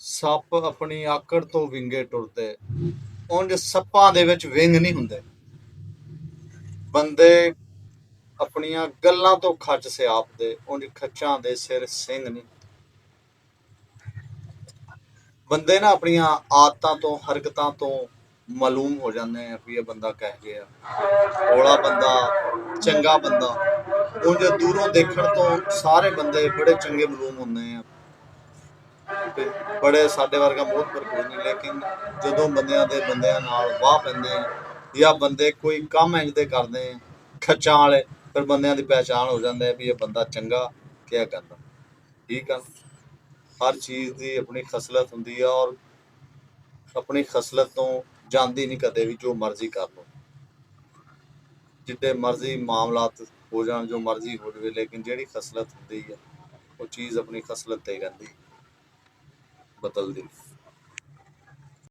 ਸੱਪ ਆਪਣੀ ਆਕੜ ਤੋਂ ਵਿੰਗੇ ਟੁਰਦੇ, ਉਂਝ ਸੱਪਾਂ ਦੇ ਵਿੱਚ ਵਿੰਗ ਨਹੀਂ ਹੁੰਦੇ। ਬੰਦੇ ਆਪਣੀਆਂ ਗੱਲਾਂ ਤੋਂ ਖੱਚ ਸਿਆਪਦੇ, ਉਂਝ ਖੱਚਾਂ ਦੇ ਸਿਰ ਸਿੰਘ ਨਹੀਂ। ਬੰਦੇ ਨਾ ਆਪਣੀਆਂ ਆਦਤਾਂ ਤੋਂ ਹਰਕਤਾਂ ਤੋਂ ਮਾਲੂਮ ਹੋ ਜਾਂਦੇ ਆ ਵੀ ਇਹ ਬੰਦਾ ਕਹਿ ਗਿਆ ਭੋਲਾ ਬੰਦਾ, ਚੰਗਾ ਬੰਦਾ। ਉਂਝ ਦੂਰੋਂ ਦੇਖਣ ਤੋਂ ਸਾਰੇ ਬੰਦੇ ਬੜੇ ਚੰਗੇ ਮਾਲੂਮ ਹੁੰਦੇ ਆ, ਬੜੇ ਸਾਡੇ ਵਰਗਾ ਮੋਹਤਬਰ ਕੋਈ ਨਹੀਂ। ਲੇਕਿਨ ਜਦੋਂ ਬੰਦਿਆਂ ਨਾਲ ਵਾਹ ਪੈਂਦੇ ਆ ਜਾਂ ਬੰਦੇ ਕੋਈ ਕੰਮ ਇੰਝ ਦੇ ਕਰਦੇ ਆ ਖੱਚਾਂ ਵਾਲੇ, ਫਿਰ ਬੰਦਿਆਂ ਦੀ ਪਹਿਚਾਣ ਹੋ ਜਾਂਦੀ ਹੈ ਵੀ ਇਹ ਬੰਦਾ ਚੰਗਾ ਕਿਆ ਕਰਦਾ। ਠੀਕ ਆ, ਹਰ ਚੀਜ਼ ਦੀ ਆਪਣੀ ਖਸਲਤ ਹੁੰਦੀ ਆ ਔਰ ਆਪਣੀ ਖਸਲਤ ਤੋਂ ਜਾਂਦੀ ਨਹੀਂ ਕਦੇ ਵੀ। ਜੋ ਮਰਜ਼ੀ ਕਰ ਲਓ, ਜਿੱਡੇ ਮਰਜ਼ੀ ਮਾਮਲਾਤ ਹੋ ਜਾਣ, ਜੋ ਮਰਜ਼ੀ ਹੋ ਜਾਵੇ, ਲੇਕਿਨ ਜਿਹੜੀ ਖਸਲਤ ਹੁੰਦੀ ਹੈ ਉਹ ਚੀਜ਼ ਆਪਣੀ ਖਸਲਤ ਤੇ ਰਹਿੰਦੀ, ਬਦਲਦੀ।